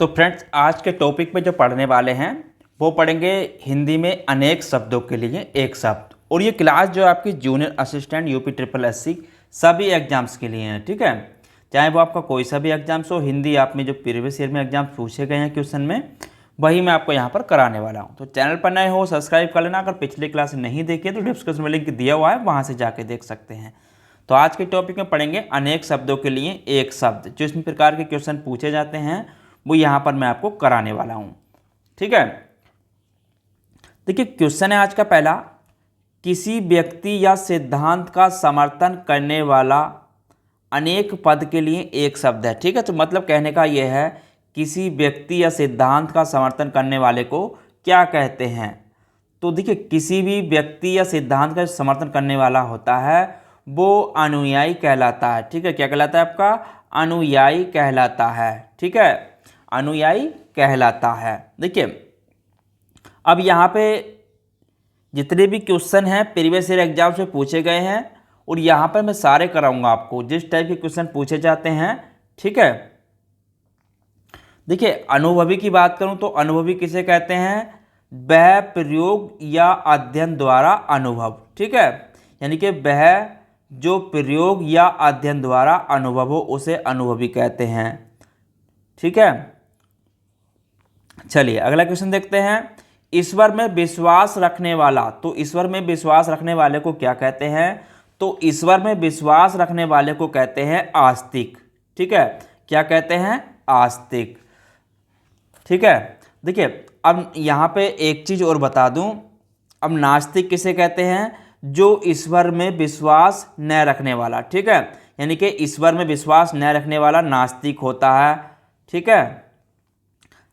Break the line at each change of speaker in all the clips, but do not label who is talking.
तो फ्रेंड्स, आज के टॉपिक में जो पढ़ने वाले हैं वो पढ़ेंगे हिंदी में अनेक शब्दों के लिए एक शब्द। और ये क्लास जो आपकी junior assistant UP triple SC सभी एग्जाम्स के लिए हैं, ठीक है। चाहे वो आपका कोई सा भी एग्जाम्स हो, हिंदी आप में जो प्रीवियस ईयर में एग्जाम पूछे गए हैं क्वेश्चन में, वही मैं आपको यहाँ पर कराने वाला हूँ। तो चैनल पर नए हो सब्सक्राइब कर लेना। अगर पिछली क्लास नहीं देखी है तो डिस्क्रिप्शन में लिंक दिया हुआ है, वहाँ से जाके देख सकते हैं। तो आज के टॉपिक में पढ़ेंगे अनेक शब्दों के लिए एक शब्द। जो इस प्रकार के क्वेश्चन पूछे जाते हैं वो यहाँ पर मैं आपको कराने वाला हूँ, ठीक है। देखिए, क्वेश्चन है आज का पहला, किसी व्यक्ति या सिद्धांत का समर्थन करने वाला अनेक पद के लिए एक शब्द है, ठीक है। तो मतलब कहने का यह है, किसी व्यक्ति या सिद्धांत का समर्थन करने वाले को क्या कहते हैं। तो देखिए, किसी भी व्यक्ति या सिद्धांत का समर्थन करने वाला होता है वो अनुयायी कहलाता है, ठीक है। क्या कहलाता है आपका? अनुयायी कहलाता है, ठीक है। अनुयायी कहलाता है। देखिए, अब यहाँ पे जितने भी क्वेश्चन हैं प्रीवियस ईयर एग्जाम से पूछे गए हैं और यहाँ पर मैं सारे कराऊंगा आपको जिस टाइप के क्वेश्चन पूछे जाते हैं, ठीक है। देखिए, अनुभवी की बात करूं तो अनुभवी किसे कहते हैं? वह प्रयोग या अध्ययन द्वारा अनुभव, ठीक है। यानी कि वह जो प्रयोग या अध्ययन द्वारा अनुभव हो उसे अनुभवी कहते हैं, ठीक है। चलिए अगला क्वेश्चन देखते हैं। ईश्वर में विश्वास रखने वाला, तो ईश्वर में विश्वास रखने वाले को क्या कहते हैं? तो ईश्वर में विश्वास रखने वाले को कहते हैं आस्तिक, ठीक है। क्या कहते हैं? आस्तिक, ठीक है। देखिए, अब यहाँ पे एक चीज और बता दूं, अब नास्तिक किसे कहते हैं? जो ईश्वर में विश्वास न रखने वाला, ठीक है। यानी कि ईश्वर में विश्वास न रखने वाला नास्तिक होता है, ठीक है।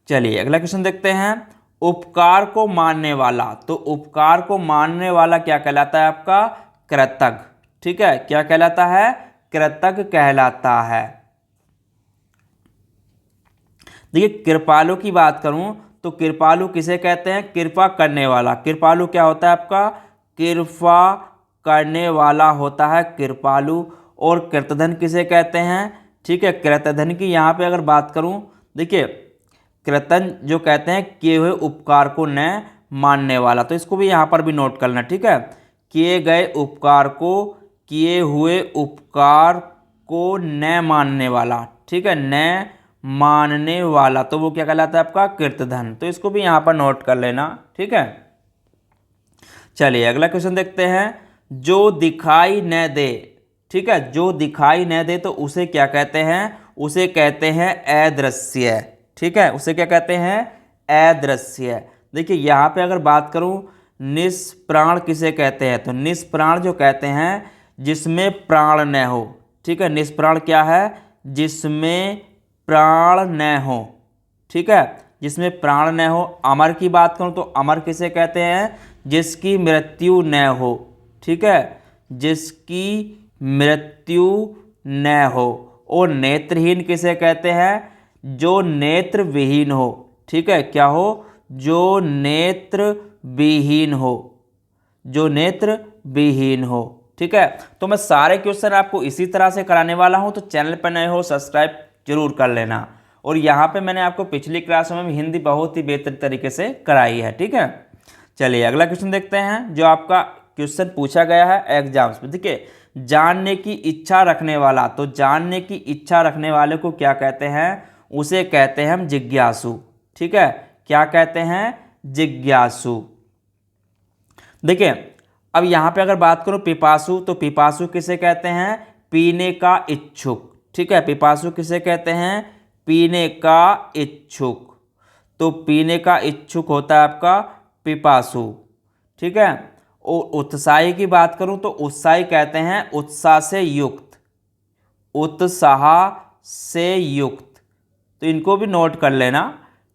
चलिए अगला क्वेश्चन देखते हैं। उपकार को मानने वाला, तो उपकार को मानने वाला क्या कहलाता है आपका? कृतज्ञ, ठीक है। क्या कहलाता है? कृतज्ञ कहलाता है। देखिए, कृपालु की बात करूं तो कृपालु किसे कहते हैं? कृपा करने वाला। कृपालु क्या होता है आपका? कृपा करने वाला होता है कृपालु। और कृतधन किसे कहते हैं? ठीक है, कृतधन की यहाँ पे अगर बात करूं, देखिए कृतन जो कहते हैं किए हुए उपकार को न मानने वाला, तो इसको भी यहाँ पर भी नोट करना, ठीक है। किए गए उपकार को, किए हुए उपकार को न मानने वाला, ठीक है, न मानने वाला, तो वो क्या कहलाता है आपका? कृतधन। तो इसको भी यहाँ पर नोट कर लेना, ठीक है। चलिए अगला क्वेश्चन देखते हैं। जो दिखाई न दे, ठीक है, जो दिखाई न दे तो उसे क्या कहते हैं? उसे कहते हैं अदृश्य, ठीक है। उसे क्या कहते हैं? अदृश्य। देखिए, यहाँ पे अगर बात करूँ, निष्प्राण किसे कहते हैं? तो निष्प्राण जो कहते हैं जिसमें प्राण न हो, ठीक है। निष्प्राण क्या है? जिसमें प्राण न हो, ठीक है, जिसमें प्राण न हो। अमर की बात करूं तो अमर किसे कहते हैं? जिसकी मृत्यु न हो, ठीक है, जिसकी मृत्यु न हो। और नेत्रहीन किसे कहते हैं? जो नेत्र विहीन हो, ठीक है। क्या हो? जो नेत्र विहीन हो, जो नेत्र विहीन हो, ठीक है। तो मैं सारे क्वेश्चन आपको इसी तरह से कराने वाला हूं, तो चैनल पर नए हो सब्सक्राइब जरूर कर लेना। और यहाँ पे मैंने आपको पिछली क्लास में भी हिंदी बहुत ही बेहतर तरीके से कराई है, ठीक है। चलिए अगला क्वेश्चन देखते हैं जो आपका क्वेश्चन पूछा गया है एग्जाम्स में। देखिए, जानने की इच्छा रखने वाला, तो जानने की इच्छा रखने वाले को क्या कहते हैं? उसे कहते हैं हम जिज्ञासु, ठीक है। क्या कहते हैं? जिज्ञासु। देखिए, अब यहाँ पे अगर बात करूं पिपासु, तो पिपासु किसे कहते हैं? पीने का इच्छुक, ठीक है। पिपासु किसे कहते हैं? पीने का इच्छुक। तो पीने का इच्छुक होता है आपका पिपासु, ठीक है। और उत्साही की बात करूं तो उत्साही कहते हैं उत्साह से युक्त, उत्साह से युक्त। तो इनको भी नोट कर लेना,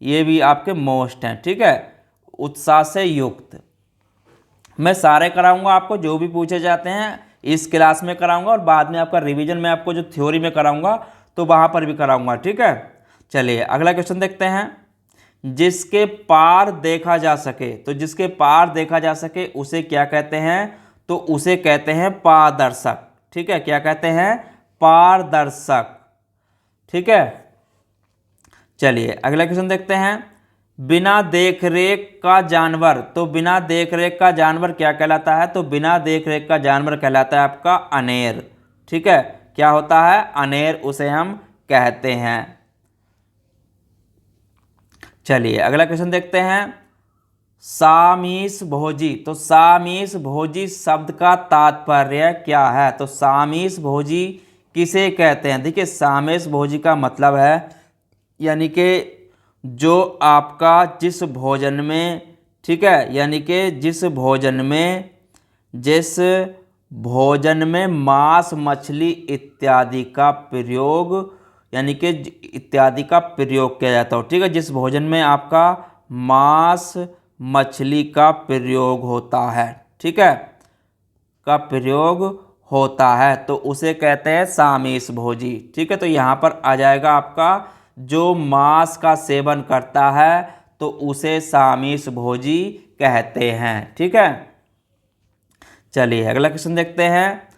ये भी आपके मोस्ट हैं, ठीक है। उत्साह से युक्त मैं सारे कराऊंगा आपको, जो भी पूछे जाते हैं इस क्लास में कराऊंगा और बाद में आपका रिवीजन में आपको जो थ्योरी में कराऊंगा तो वहां पर भी कराऊंगा, ठीक है। चलिए अगला क्वेश्चन देखते हैं। जिसके पार देखा जा सके, तो जिसके पार देखा जा सके उसे क्या कहते हैं? तो उसे कहते हैं पारदर्शक, ठीक है। क्या कहते हैं? पारदर्शक, ठीक है। चलिए अगला क्वेश्चन देखते हैं। बिना देख रेख का जानवर, तो बिना देख रेख का जानवर क्या कहलाता है? तो बिना देख रेख का जानवर कहलाता है आपका अनेर। ठीक है, क्या होता है? अनेर उसे हम कहते हैं। चलिए अगला क्वेश्चन देखते हैं। सामीस भोजी, तो सामीस भोजी शब्द का तात्पर्य क्या है? तो सामीस भोजी किसे कहते हैं? देखिए सामीस भोजी का मतलब है यानी कि जो आपका जिस भोजन में, ठीक है, यानी कि जिस भोजन में मांस मछली इत्यादि का प्रयोग, यानी कि इत्यादि का प्रयोग किया जाता हो। ठीक है, जिस भोजन में आपका मांस मछली का प्रयोग होता है, ठीक है, का प्रयोग होता है, तो उसे कहते हैं सामीस भोजी। ठीक है, तो यहाँ पर आ जाएगा आपका जो मांस का सेवन करता है तो उसे सामीस भोजी कहते हैं। ठीक है, चलिए अगला क्वेश्चन देखते हैं।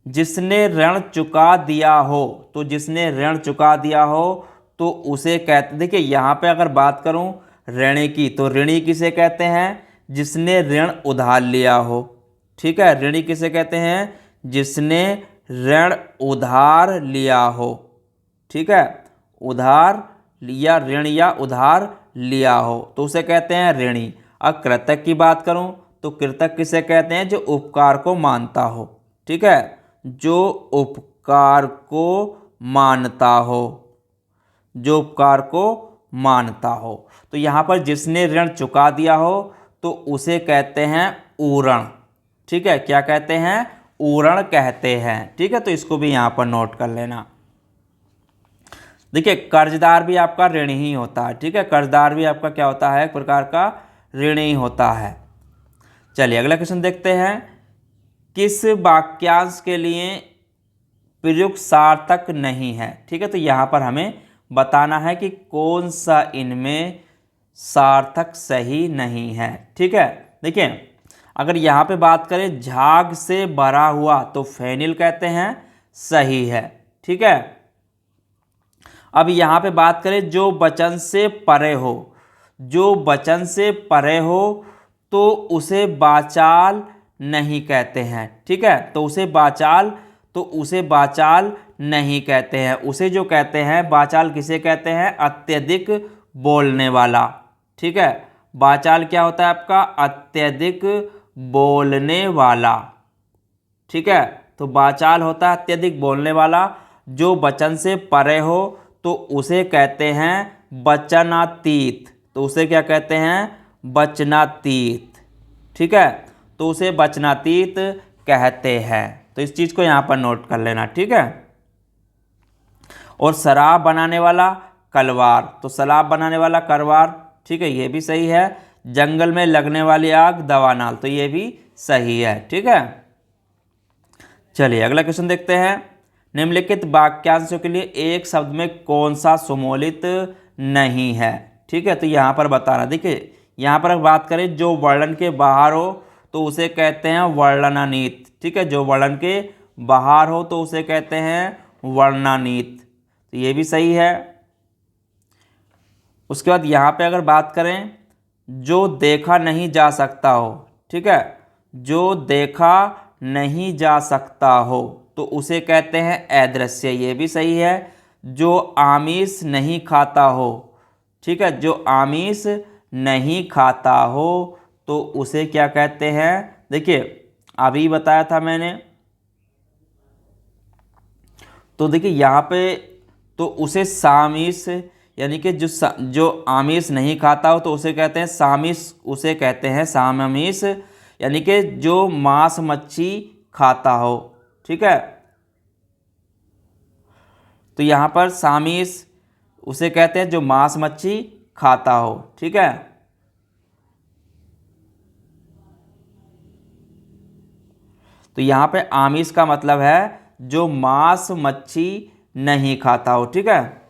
जिसने ऋण चुका दिया हो, तो जिसने ऋण चुका दिया हो तो उसे कहते, देखिए यहाँ पे अगर बात करूँ ऋणी की, तो ऋणी किसे कहते हैं? जिसने ऋण उधार लिया हो। ठीक है, ऋणी किसे कहते हैं? जिसने ऋण उधार लिया हो। ठीक है, उधार लिया, ऋण या उधार लिया हो तो उसे कहते हैं ऋणी। अब कृतज्ञ की बात करूं तो कृतज्ञ किसे कहते हैं? जो उपकार को मानता हो। ठीक है, जो उपकार को मानता हो, जो उपकार को मानता हो। तो यहाँ पर जिसने ऋण चुका दिया हो तो उसे कहते हैं ऊरण। ठीक है, क्या कहते हैं? ऊरण कहते हैं। ठीक है, तो इसको भी यहाँ पर नोट कर लेना। देखिए कर्जदार भी आपका ऋणी ही होता है। ठीक है, कर्जदार भी आपका क्या होता है? एक प्रकार का ऋणी होता है। चलिए अगला क्वेश्चन देखते हैं। किस वाक्यांश के लिए प्रयुक्त सार्थक नहीं है? ठीक है, तो यहाँ पर हमें बताना है कि कौन सा इनमें सार्थक सही नहीं है। ठीक है, देखिए अगर यहाँ पे बात करें झाग से भरा हुआ तो फेनिल कहते हैं, सही है। ठीक है, अब यहाँ पे बात करें जो वचन से परे हो, जो वचन से परे हो तो उसे वाचाल नहीं कहते हैं। ठीक है, तो उसे वाचाल नहीं कहते हैं। उसे जो कहते हैं वाचाल किसे कहते हैं? अत्यधिक बोलने वाला। ठीक है, वाचाल क्या होता है आपका? अत्यधिक बोलने वाला। ठीक है, तो वाचाल होता है अत्यधिक बोलने वाला। जो वचन से परे हो तो उसे कहते हैं वचनातीत। तो उसे क्या कहते हैं? वचनातीत। ठीक है, तो उसे वचनातीत कहते हैं। तो इस चीज को यहां पर नोट कर लेना। ठीक है, और शराब बनाने वाला कलवार, तो शराब बनाने वाला करवार। ठीक है, ये भी सही है। जंगल में लगने वाली आग दवानाल, तो ये भी सही है। ठीक है, चलिए अगला क्वेश्चन देखते हैं। निम्नलिखित वाक्यांशों के लिए एक शब्द में कौन सा सुमोलित नहीं है? ठीक है, तो यहाँ पर बताना। देखिए यहाँ पर बात करें जो वर्णन के बाहर हो तो उसे कहते हैं वर्णनानीत। ठीक है, जो वर्णन के बाहर हो तो उसे कहते हैं वर्णनानीत, तो ये भी सही है। उसके बाद यहाँ पे अगर बात करें जो देखा नहीं जा सकता हो, ठीक है, जो देखा नहीं जा सकता हो तो उसे कहते हैं अदृश्य, ये भी सही है। जो आमिष नहीं खाता हो, ठीक है, जो आमिष नहीं खाता हो तो उसे क्या कहते हैं? देखिए अभी बताया था मैंने, तो देखिए यहाँ पे तो उसे सामिष, यानी कि जो आमिष नहीं खाता हो तो उसे कहते हैं सामिष, उसे कहते हैं सामामिष, यानी कि जो मांस मच्छी खाता हो। ठीक है, तो यहाँ पर सामिष उसे कहते हैं जो मांस मच्छी खाता हो। ठीक है, तो यहाँ पे आमिष का मतलब है जो मांस मच्छी नहीं खाता हो। ठीक है,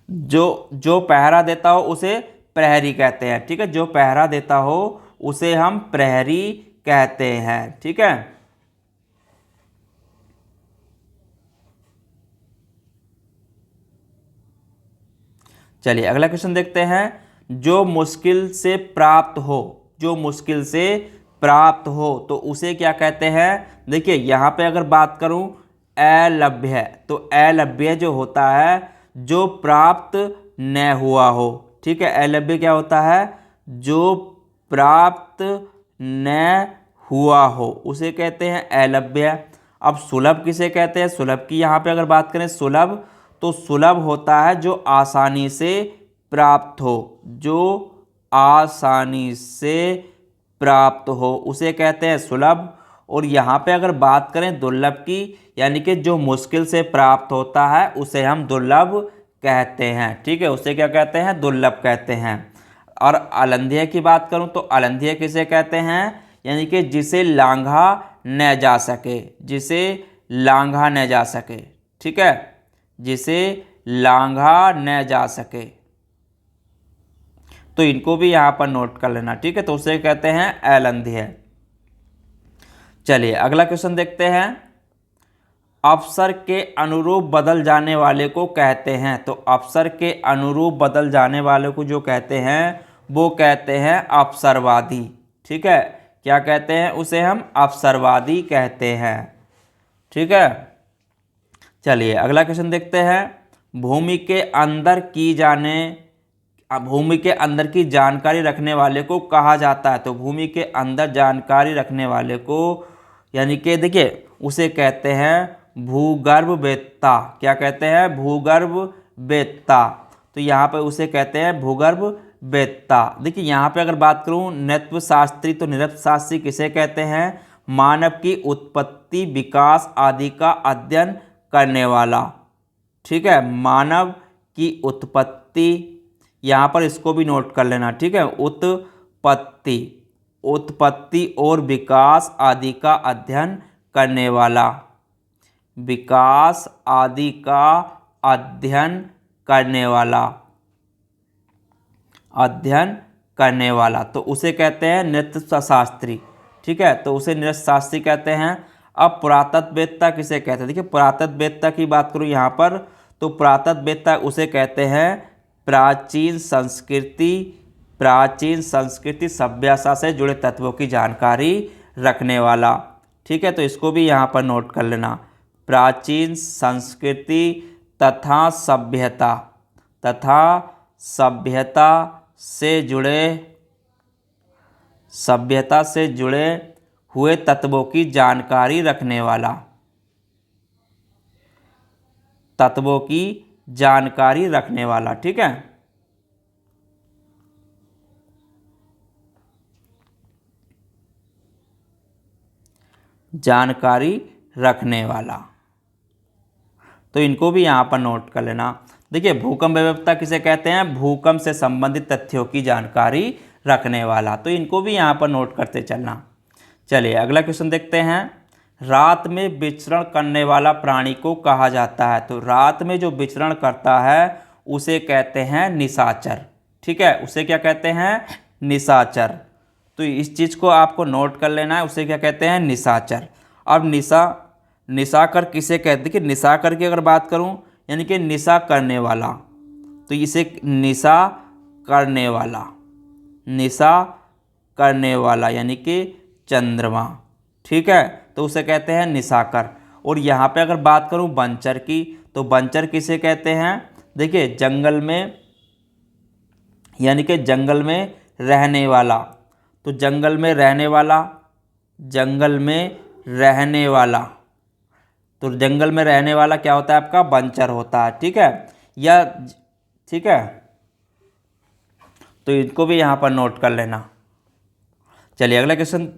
जो जो पहरा देता हो उसे प्रहरी कहते हैं। ठीक है, जो पहरा देता हो उसे हम प्रहरी कहते हैं। ठीक है, चलिए अगला क्वेश्चन देखते हैं। जो मुश्किल से प्राप्त हो, जो मुश्किल से प्राप्त हो तो उसे क्या कहते हैं। देखिए यहाँ पे अगर बात करूं अलभ्य, तो अलभ्य जो होता है जो प्राप्त न हुआ हो। ठीक है, अलभ्य क्या होता है, जो प्राप्त न हुआ हो उसे कहते हैं अलभ्य। अब सुलभ किसे कहते हैं, सुलभ की यहाँ पे अगर बात करें सुलभ, तो सुलभ होता है जो आसानी से प्राप्त हो, जो आसानी से प्राप्त हो उसे कहते हैं सुलभ। और यहाँ पे अगर बात करें दुर्लभ की, यानी कि जो मुश्किल से प्राप्त होता है उसे हम दुर्लभ कहते हैं। ठीक है, उसे क्या कहते हैं, दुर्लभ कहते हैं। और अलंध्य की बात करूँ तो अलंध्य किसे कहते हैं, यानी कि जिसे लांघा न जा सके, जिसे लांघा न जा सके। ठीक है, जिसे लांघा न जा सके, तो इनको भी यहां पर नोट कर लेना। ठीक है, तो उसे कहते हैं अलंध्य। चलिए अगला क्वेश्चन देखते हैं। अवसर के अनुरूप बदल जाने वाले को कहते हैं, तो अवसर के अनुरूप बदल जाने वाले को जो कहते हैं वो कहते हैं अवसरवादी। ठीक है, क्या कहते हैं, उसे हम अवसरवादी कहते हैं। ठीक है, चलिए अगला क्वेश्चन देखते हैं। भूमि के अंदर की जाने, भूमि के अंदर की जानकारी रखने वाले को कहा जाता है, तो भूमि के अंदर जानकारी रखने वाले को, यानी कि देखिए उसे कहते हैं भूगर्भवेत्ता। क्या कहते हैं, भूगर्भवेत्ता। तो यहाँ पे उसे कहते हैं भूगर्भवेत्ता। देखिए यहाँ पे अगर बात करूँ नृत्व शास्त्री, तो नृत्व शास्त्री किसे कहते हैं, मानव की उत्पत्ति विकास आदि का अध्ययन करने वाला। ठीक है, मानव की उत्पत्ति, यहाँ पर इसको भी नोट कर लेना। ठीक है, उत्पत्ति, उत्पत्ति और विकास आदि का अध्ययन करने वाला, विकास आदि का अध्ययन करने वाला, अध्ययन करने वाला, तो उसे कहते हैं नृत्य शास्त्री। ठीक है, तो उसे नृत्य शास्त्री कहते हैं। अब पुरातत्ववेत्ता किसे कहते हैं, देखिए पुरातत्ववेत्ता की बात करूँ यहाँ पर, तो पुरातत्ववेत्ता उसे कहते हैं प्राचीन संस्कृति, प्राचीन संस्कृति सभ्यता से जुड़े तत्वों की जानकारी रखने वाला। ठीक है, तो इसको भी यहाँ पर नोट कर लेना। प्राचीन संस्कृति तथा सभ्यता, तथा सभ्यता से जुड़े, सभ्यता से जुड़े हुए तत्वों की जानकारी रखने वाला, तत्वों की जानकारी रखने वाला। ठीक है, जानकारी रखने वाला, तो इनको भी यहाँ पर नोट कर लेना। देखिए भूकंप विविधता किसे कहते हैं, भूकंप से संबंधित तथ्यों की जानकारी रखने वाला, तो इनको भी यहाँ पर नोट करते चलना। चलिए अगला क्वेश्चन देखते हैं। रात में विचरण करने वाला प्राणी को कहा जाता है, तो रात में जो विचरण करता है उसे कहते हैं निशाचर। ठीक है, उसे क्या कहते हैं, निशाचर। तो इस चीज़ को आपको नोट कर लेना है, उसे क्या कहते हैं, निशाचर। अब निशाकर किसे कहते हैं, देखिए निशाकर की अगर बात करूं, यानी कि निशा करने वाला, तो इसे निशा करने वाला, निशा करने वाला यानी कि चंद्रमा। ठीक है, तो उसे कहते हैं निशाकर। और यहाँ पे अगर बात करूँ बंचर की, तो बंचर किसे कहते हैं, देखिए जंगल में, यानी कि जंगल में रहने वाला, तो जंगल में रहने वाला, जंगल में रहने वाला, तो जंगल में रहने वाला क्या होता है आपका, बंचर होता है। ठीक है, या ठीक है, तो इनको भी यहाँ पर नोट कर लेना। चलिए अगला क्वेश्चन।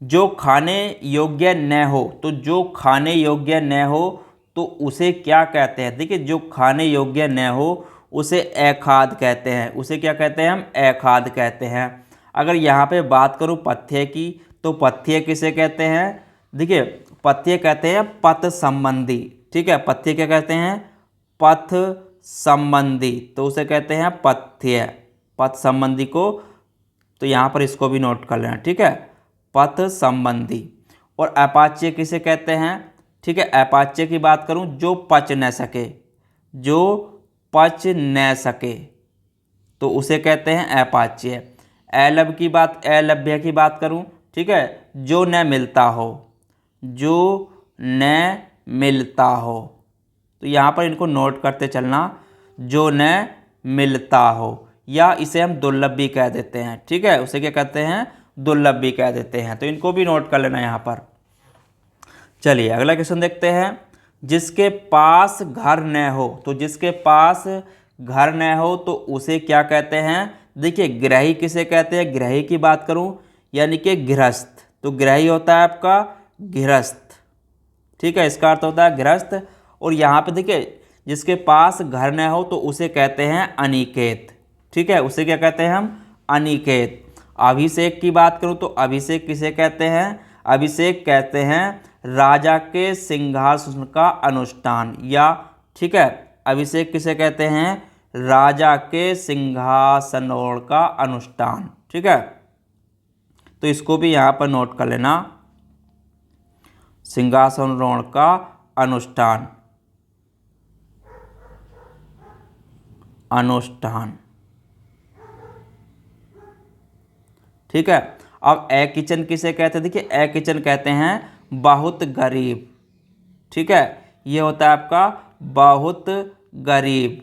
जो खाने योग्य न हो, तो जो खाने योग्य न हो तो उसे क्या कहते हैं, देखिए जो खाने योग्य न हो उसे अखाद्य कहते हैं, उसे क्या कहते हैं, हम अखाद्य कहते हैं। अगर यहाँ पे बात करूँ पथ्य की, तो पथ्य किसे कहते हैं, देखिए पथ्य कहते हैं पथ संबंधी। ठीक है, पथ्य क्या कहते हैं, पथ संबंधी, तो उसे कहते हैं पथ्य, पथ संबंधी को तो यहाँ पर इसको भी नोट कर लेना, ठीक है, पथ संबंधी। और अपाच्य किसे कहते हैं? ठीक है, अपाच्य की बात करूं जो पच न सके, जो पच न सके तो उसे कहते हैं अपाच्य। अलभ्य की बात करूं, ठीक है, जो न मिलता हो, जो न मिलता हो, तो यहाँ पर इनको नोट करते चलना, जो न मिलता हो, या इसे हम दुर्लभ भी कह देते हैं, ठीक है, उसे क्या कहते हैं? दुर्लभ भी कह देते हैं, तो इनको भी नोट कर लेना यहाँ पर। चलिए अगला क्वेश्चन देखते हैं। जिसके पास घर न हो, तो जिसके पास घर न हो तो उसे क्या कहते हैं? देखिए गृही किसे कहते हैं? गृही की बात करूं यानी कि गृहस्थ, तो गृही होता है आपका गृहस्थ, ठीक है, इसका अर्थ होता है गृहस्थ। और यहाँ पे देखिए जिसके पास घर न हो तो उसे कहते हैं अनिकेत, ठीक है, उसे क्या कहते हैं हम? अनिकेत। अभिषेक की बात करूं तो अभिषेक किसे कहते हैं? अभिषेक कहते हैं राजा के सिंहासन का अनुष्ठान, या ठीक है, अभिषेक किसे कहते हैं? राजा के सिंहासनों का अनुष्ठान, ठीक है, तो इसको भी यहाँ पर नोट कर लेना, सिंहासनों का अनुष्ठान, अनुष्ठान, ठीक है। अब ए किचन किसे कहते हैं? देखिए ए किचन कहते हैं बहुत गरीब, ठीक है, ये होता है आपका बहुत गरीब,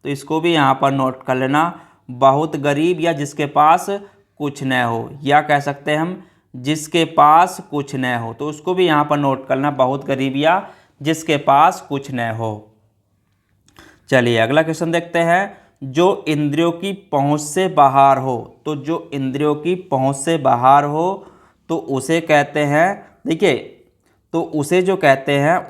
तो इसको भी यहाँ पर नोट कर लेना, बहुत गरीब, या जिसके पास कुछ न हो, या कह सकते हैं हम जिसके पास कुछ न हो, तो उसको भी यहाँ पर नोट करना, बहुत गरीब या जिसके पास कुछ न हो। चलिए अगला क्वेश्चन देखते हैं। जो इंद्रियों की पहुंच से बाहर हो, तो जो इंद्रियों की पहुंच से बाहर हो तो उसे कहते हैं, देखिए, तो उसे जो कहते हैं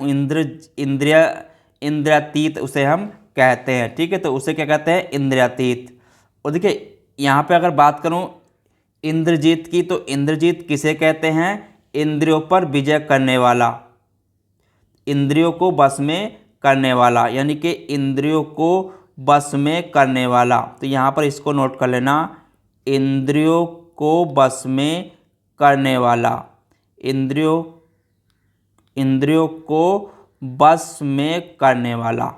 इंद्रियातीत उसे हम कहते हैं, ठीक है, तो उसे क्या कहते हैं? इंद्रियातीत। और देखिए यहाँ पे अगर बात करूँ इंद्रजीत की, तो इंद्रजीत किसे कहते हैं? इंद्रियों पर विजय करने वाला, इंद्रियों को बस में करने वाला, यानी कि इंद्रियों को बस में करने वाला, तो यहाँ पर इसको नोट कर लेना, इंद्रियों को बस में करने वाला, इंद्रियों को बस में करने वाला,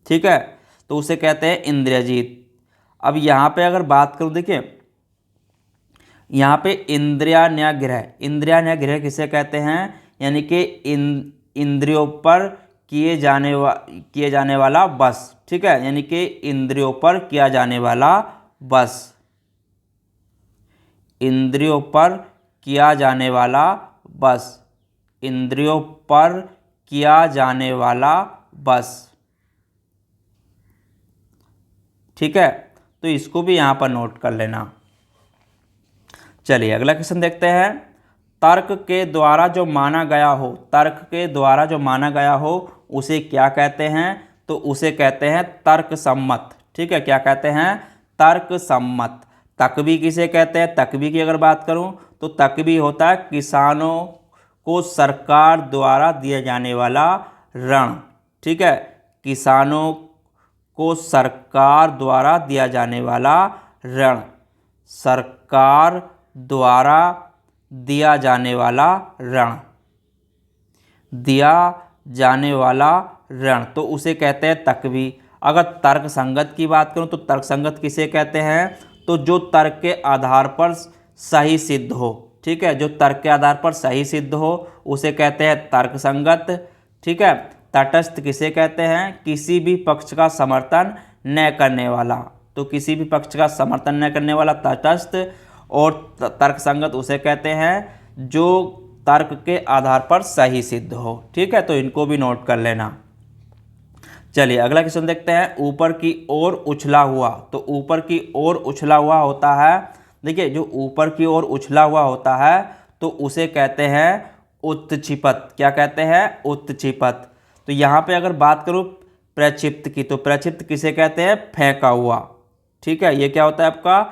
ठीक है, तो उसे कहते हैं इंद्रियजीत। अब यहाँ पे अगर बात करूँ, देखिए यहाँ पे इंद्रियान्याग्रह किसे कहते हैं? यानी कि इंद्रियों पर किए जाने वाला बस, ठीक है, यानी कि इंद्रियों पर किया जाने वाला बस, इंद्रियों पर किया जाने वाला बस, इंद्रियों पर किया जाने वाला बस, ठीक है, तो इसको भी यहाँ पर नोट कर लेना। चलिए अगला क्वेश्चन देखते हैं। तर्क के द्वारा जो माना गया हो, तर्क के द्वारा जो माना गया हो उसे क्या कहते हैं? तो उसे कहते हैं तर्क सम्मत, ठीक है, क्या कहते हैं? तर्क सम्मत। तकवी किसे कहते हैं? तकवी की अगर बात करूं तो तकवी होता है किसानों को सरकार द्वारा दिया जाने वाला ऋण, ठीक है, किसानों को सरकार द्वारा दिया जाने वाला ऋण, सरकार द्वारा दिया जाने वाला ऋण, दिया जाने वाला ऋण, तो उसे कहते हैं तकवी। अगर तर्क संगत की बात करूं तो तर्क संगत किसे कहते हैं? तो जो तर्क के आधार पर सही सिद्ध हो, ठीक है, जो तर्क के आधार पर सही सिद्ध हो उसे कहते हैं तर्क संगत, ठीक है। तटस्थ किसे कहते हैं? किसी भी पक्ष का समर्थन न करने वाला, तो किसी भी पक्ष का समर्थन न करने वाला तटस्थ। और तर्क संगत उसे कहते हैं जो तर्क के आधार पर सही सिद्ध हो, ठीक है, तो इनको भी नोट कर लेना। चलिए अगला क्वेश्चन देखते हैं। ऊपर की ओर उछला हुआ, तो ऊपर की ओर उछला हुआ होता है, देखिए जो ऊपर की ओर उछला हुआ होता है तो उसे कहते हैं उत्क्षिपत, क्या कहते हैं? उत्क्षिपत। तो यहाँ पे अगर बात करूँ प्रक्षिप्त की, तो प्रक्षिप्त किसे कहते हैं? फेंका हुआ, ठीक है, ये क्या होता है आपका?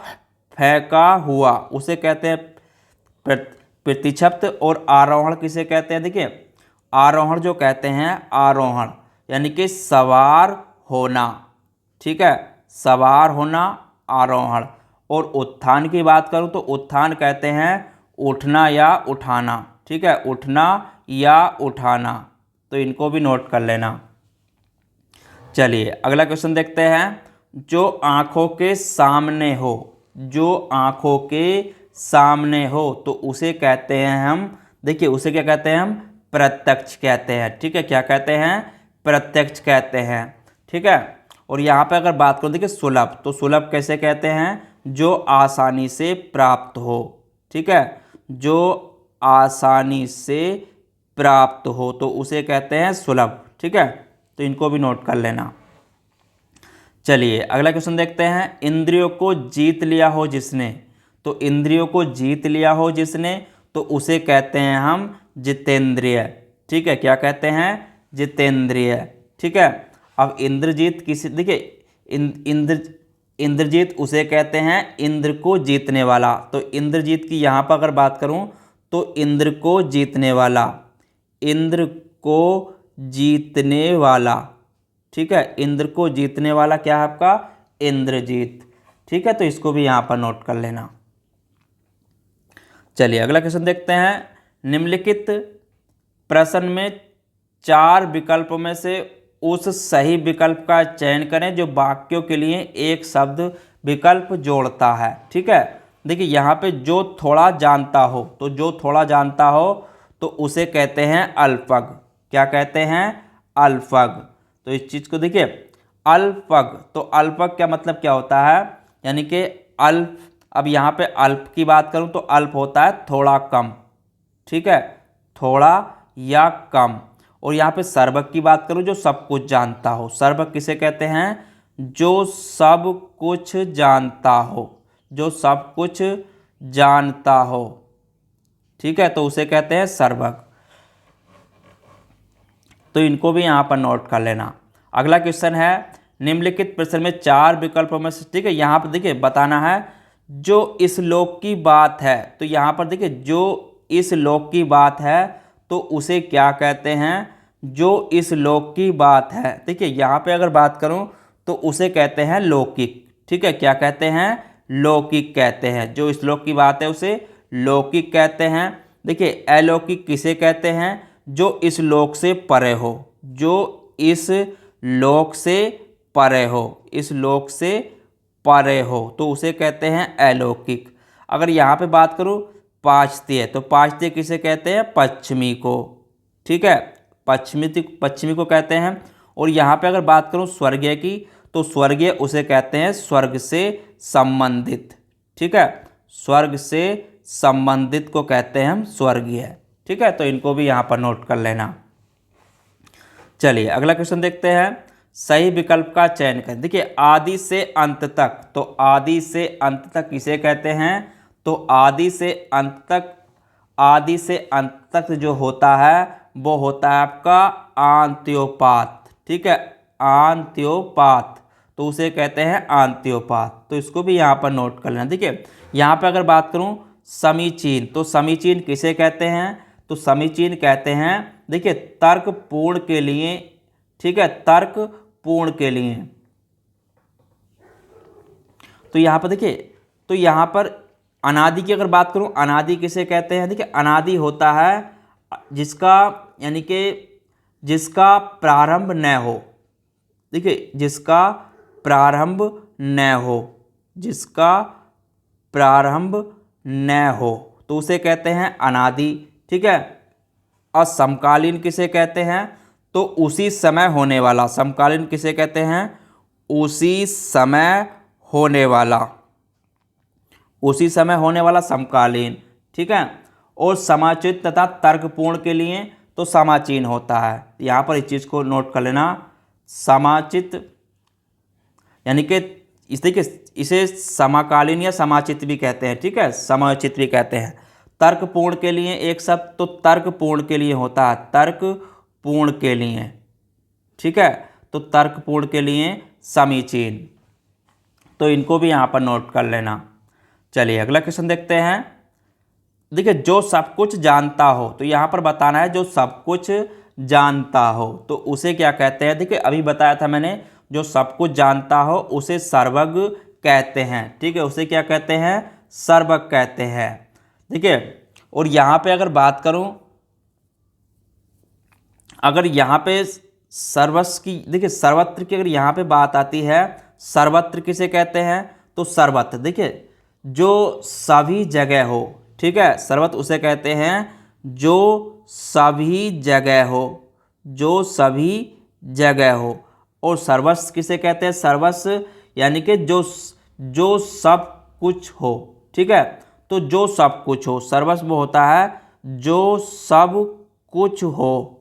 फेंका हुआ, उसे कहते हैं प्रतिक्षिप्त। और आरोहण किसे कहते हैं? देखिए आरोहण जो कहते हैं, आरोहण यानी कि सवार होना, ठीक है, सवार होना, आरोहण। और उत्थान की बात करूं तो उत्थान कहते हैं उठना या उठाना। ठीक है, उठना या उठाना, तो इनको भी नोट कर लेना। चलिए अगला क्वेश्चन देखते हैं। जो आंखों के सामने हो, जो आंखों के सामने हो तो उसे कहते हैं हम, देखिए उसे क्या कहते हैं हम, प्रत्यक्ष कहते हैं। ठीक है, क्या कहते हैं, प्रत्यक्ष कहते हैं। ठीक है, और यहाँ पे अगर बात करूँ देखिए सुलभ, तो सुलभ कैसे कहते हैं, जो आसानी से प्राप्त हो। ठीक है, जो आसानी से प्राप्त हो तो उसे कहते हैं सुलभ। ठीक है, तो इनको भी नोट कर लेना। चलिए अगला क्वेश्चन देखते हैं। इंद्रियों को जीत लिया हो जिसने, तो इंद्रियों को जीत लिया हो जिसने तो उसे कहते हैं हम जितेंद्रिय। ठीक है, क्या कहते हैं, जितेंद्रिय। ठीक है, अब इंद्रजीत किसी, देखिए इंद्रजीत उसे कहते हैं इंद्र को जीतने वाला। तो इंद्रजीत की यहाँ पर अगर बात करूँ तो इंद्र को जीतने वाला, इंद्र को जीतने वाला। ठीक है, इंद्र को जीतने वाला क्या है आपका, इंद्रजीत। ठीक है, तो इसको भी यहाँ पर नोट कर लेना। चलिए अगला क्वेश्चन देखते हैं। निम्नलिखित प्रश्न में 4 विकल्पों में से उस सही विकल्प का चयन करें जो वाक्यों के लिए एक शब्द विकल्प जोड़ता है। ठीक है, देखिए यहाँ पे जो थोड़ा जानता हो, तो जो थोड़ा जानता हो तो उसे कहते हैं अल्पज्ञ। क्या कहते हैं, अल्पज्ञ। तो इस चीज़ को देखिए, अल्पज्ञ, तो अल्पज्ञ क्या मतलब क्या होता है, यानी कि अल्प, अब यहाँ पे अल्प की बात करूँ तो अल्प होता है थोड़ा कम। ठीक है, थोड़ा या कम। और यहाँ पे सर्वज्ञ की बात करूँ जो सब कुछ जानता हो। सर्वज्ञ किसे कहते हैं, जो सब कुछ जानता हो, जो सब कुछ जानता हो। ठीक है, तो उसे कहते हैं सर्वज्ञ। तो इनको भी यहाँ पर नोट कर लेना। अगला क्वेश्चन है। निम्नलिखित प्रश्न में 4 विकल्पों में से, ठीक है, यहाँ पर देखिए बताना है जो इस लोक की बात है। तो यहाँ पर देखिए जो इस लोक की बात है तो उसे क्या कहते हैं, जो इस लोक की बात है। देखिए यहाँ पे अगर बात करूँ तो उसे कहते हैं लौकिक। ठीक है, क्या कहते हैं, लौकिक कहते हैं। जो इस लोक की बात है उसे लौकिक कहते हैं। देखिए अलौकिक किसे कहते हैं, जो इस लोक से परे हो, जो इस लोक से परे हो, इस लोक से परे हो तो उसे कहते हैं अलौकिक। अगर यहाँ पे बात करूँ पाश्चात्य, तो पाश्चात्य किसे कहते हैं, पश्चिमी को। ठीक है, पश्चिमी को कहते हैं। और यहाँ पे अगर बात करूँ स्वर्गीय की, तो स्वर्गीय उसे कहते हैं स्वर्ग से संबंधित। ठीक है, स्वर्ग से संबंधित को कहते हैं हम स्वर्गीय। ठीक है, तो इनको भी यहाँ पर नोट कर लेना। चलिए अगला क्वेश्चन देखते हैं। सही विकल्प का चयन करें। देखिए आदि से अंत तक, तो आदि से अंत तक किसे कहते हैं, तो आदि से अंत तक, आदि से अंत तक जो होता है वो होता है आपका आंत्योपात। ठीक है, आंत्योपात, तो उसे कहते हैं आंत्योपात। तो इसको भी यहाँ पर नोट कर लेना। देखिए यहाँ पर अगर बात करूँ समीचीन, तो समीचीन किसे कहते हैं, तो समीचीन कहते हैं, देखिए तर्क पूर्ण के लिए। ठीक है, तर्क पूर्ण के लिए। तो यहाँ पर देखिए, तो यहाँ पर अनादि की अगर बात करूँ, अनादि किसे कहते हैं, देखिए अनादि होता है जिसका, यानी कि जिसका प्रारंभ न हो। देखिए जिसका प्रारंभ न हो, जिसका प्रारंभ न हो तो उसे कहते हैं अनादि। ठीक है, और समकालीन किसे कहते हैं, तो उसी समय होने वाला। समकालीन किसे कहते हैं, उसी समय होने वाला, उसी समय होने वाला समकालीन। ठीक है, और समाचित तथा तर्कपूर्ण के लिए तो समाचीन होता है। यहाँ पर इस चीज़ को नोट कर लेना, समाचित, यानी कि इसे समकालीन या समाचित भी कहते हैं। ठीक है, समाचित भी कहते हैं। तर्कपूर्ण के लिए एक शब्द तो तर्कपूर्ण के लिए होता है, तर्कपूर्ण के लिए। ठीक है, तो तर्कपूर्ण के लिए समीचीन। तो इनको भी यहाँ पर नोट कर लेना। चलिए अगला क्वेश्चन देखते हैं। देखिए जो सब कुछ जानता हो, तो यहाँ पर बताना है जो सब कुछ जानता हो तो उसे क्या कहते हैं। देखिए अभी बताया था मैंने, जो सब कुछ जानता हो उसे सर्वज्ञ कहते हैं। ठीक है, उसे क्या कहते हैं? सर्वक कहते हैं। ठीक है, और यहाँ पे अगर बात करूँ, अगर यहाँ पे सर्वस्व की, देखिए सर्वत्र की अगर यहाँ पे बात आती है, सर्वत्र किसे कहते हैं? तो सर्वत्र, देखिए जो सभी जगह हो। ठीक है, सर्वत्र उसे कहते हैं जो सभी जगह हो, जो सभी जगह हो। और सर्वस्व किसे कहते हैं? सर्वस्व यानी कि जो सब कुछ हो। ठीक है, तो जो सब कुछ हो, सर्वस्व वो होता है जो सब कुछ हो,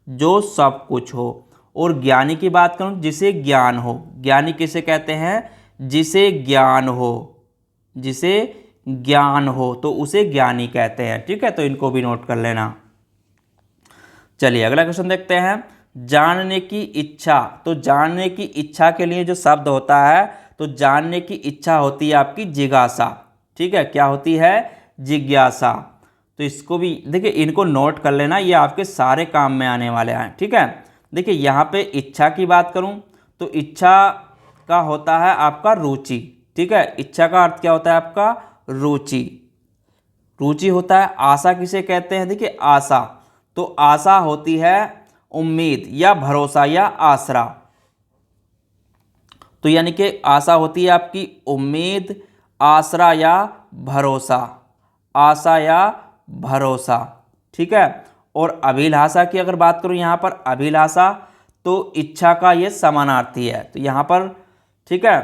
जो सब कुछ हो। और ज्ञानी की बात करूं, जिसे ज्ञान हो। ज्ञानी किसे कहते हैं? जिसे ज्ञान हो, जिसे ज्ञान हो तो उसे ज्ञानी कहते हैं। ठीक है, तो इनको भी नोट कर लेना। चलिए अगला क्वेश्चन देखते हैं। जानने की इच्छा, तो जानने की इच्छा के लिए जो शब्द होता है, तो जानने की इच्छा होती है आपकी जिज्ञासा। ठीक है, क्या होती है? जिज्ञासा। तो इसको भी देखिए, इनको नोट कर लेना, ये आपके सारे काम में आने वाले हैं। ठीक है, देखिए यहाँ पे इच्छा की बात करूँ तो इच्छा का होता है आपका रुचि। ठीक है, इच्छा का अर्थ क्या होता है आपका? रुचि। रुचि होता है। आशा किसे कहते हैं? देखिए आशा, तो आशा होती है उम्मीद या भरोसा या आसरा। तो यानी कि आशा होती है आपकी उम्मीद, आसरा या भरोसा, आशा या भरोसा। ठीक है, और अभिलाषा की अगर बात करूं, यहाँ पर अभिलाषा तो इच्छा का ये समानार्थी है। तो यहाँ पर ठीक है,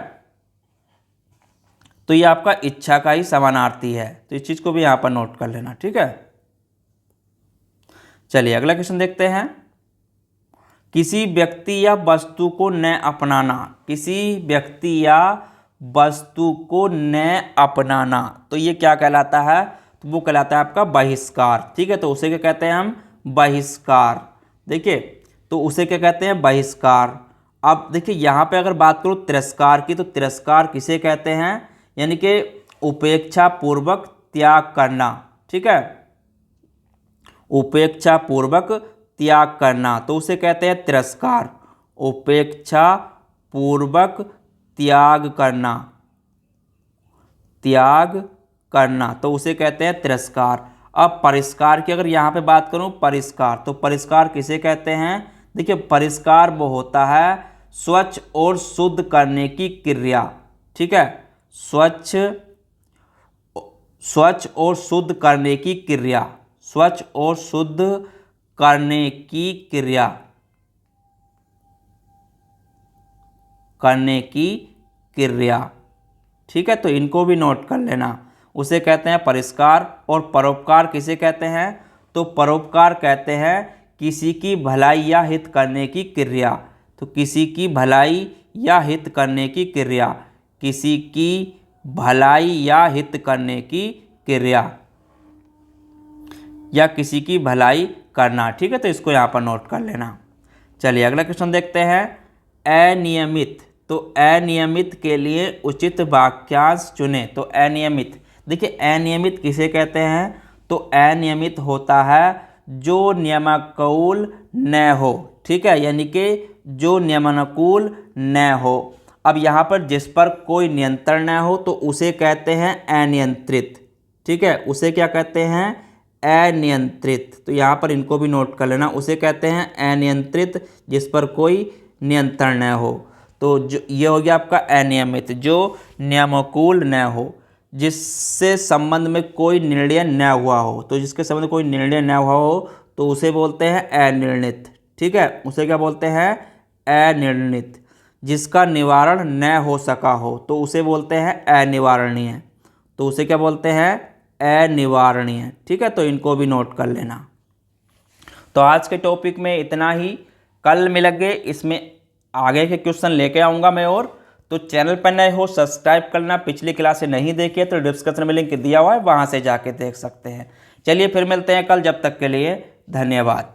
तो ये आपका इच्छा का ही समानार्थी है। तो इस चीज को भी यहाँ पर नोट कर लेना। ठीक है, चलिए अगला क्वेश्चन देखते हैं। किसी व्यक्ति या वस्तु को न अपनाना, किसी व्यक्ति या वस्तु को न अपनाना, तो ये क्या कहलाता है? तो वो कहलाता है आपका बहिष्कार। ठीक है, तो उसे क्या कहते हैं हम? बहिष्कार। देखिए, तो उसे क्या कहते हैं? बहिष्कार। अब देखिए यहाँ पे अगर बात करूँ तिरस्कार की, तो तिरस्कार किसे कहते हैं? यानी कि उपेक्षा पूर्वक त्याग करना। ठीक है, उपेक्षा पूर्वक त्याग करना, तो उसे कहते हैं तिरस्कार। उपेक्षा पूर्वक त्याग करना, त्याग करना, तो उसे कहते हैं तिरस्कार। अब परिष्कार की अगर यहाँ पे बात करूँ, परिष्कार, तो परिष्कार किसे कहते हैं? देखिए परिष्कार वो होता है स्वच्छ और शुद्ध करने की क्रिया। ठीक है, स्वच्छ और शुद्ध करने की क्रिया, स्वच्छ और शुद्ध करने की क्रिया, करने की क्रिया। ठीक है, तो इनको भी नोट कर लेना। उसे कहते हैं परिष्कार। और परोपकार किसे कहते हैं? तो परोपकार कहते हैं किसी की भलाई या हित करने की क्रिया। तो किसी की भलाई या हित करने की क्रिया, किसी की भलाई या हित करने की क्रिया, या किसी की भलाई करना। ठीक है, तो इसको यहाँ पर नोट कर लेना। चलिए अगला क्वेश्चन देखते हैं। अनियमित, तो अनियमित के लिए उचित वाक्यांश चुने। तो अनियमित, देखिए अनियमित किसे कहते हैं? तो अनियमित होता है जो नियमानुकूल न हो। ठीक है, यानी कि जो नियमानुकूल न हो। अब यहाँ पर जिस पर कोई नियंत्रण न हो तो उसे कहते हैं अनियंत्रित। ठीक है, उसे क्या कहते हैं? अनियंत्रित। तो यहाँ पर इनको भी नोट कर लेना, उसे कहते हैं अनियंत्रित जिस पर कोई नियंत्रण न हो। तो जो ये हो गया आपका अनियमित, जो नियमानुकूल न हो, जिससे संबंध में कोई निर्णय न हुआ हो। तो जिसके संबंध में कोई निर्णय न हुआ हो तो उसे बोलते हैं अनिर्णित। ठीक है, उसे क्या बोलते हैं? अनिर्णित। जिसका निवारण न हो सका हो तो उसे बोलते हैं अनिवारणीय। तो उसे क्या बोलते हैं? अनिवारणीय। ठीक है, तो इनको भी नोट कर लेना। तो आज के टॉपिक में इतना ही। कल मिलेंगे, इसमें आगे के क्वेश्चन लेके आऊँगा मैं। और तो चैनल पर नए हो सब्सक्राइब करना। पिछली क्लासें नहीं देखी है तो डिस्क्रिप्शन में लिंक दिया हुआ है, वहाँ से जाके देख सकते हैं। चलिए फिर मिलते हैं कल, जब तक के लिए धन्यवाद।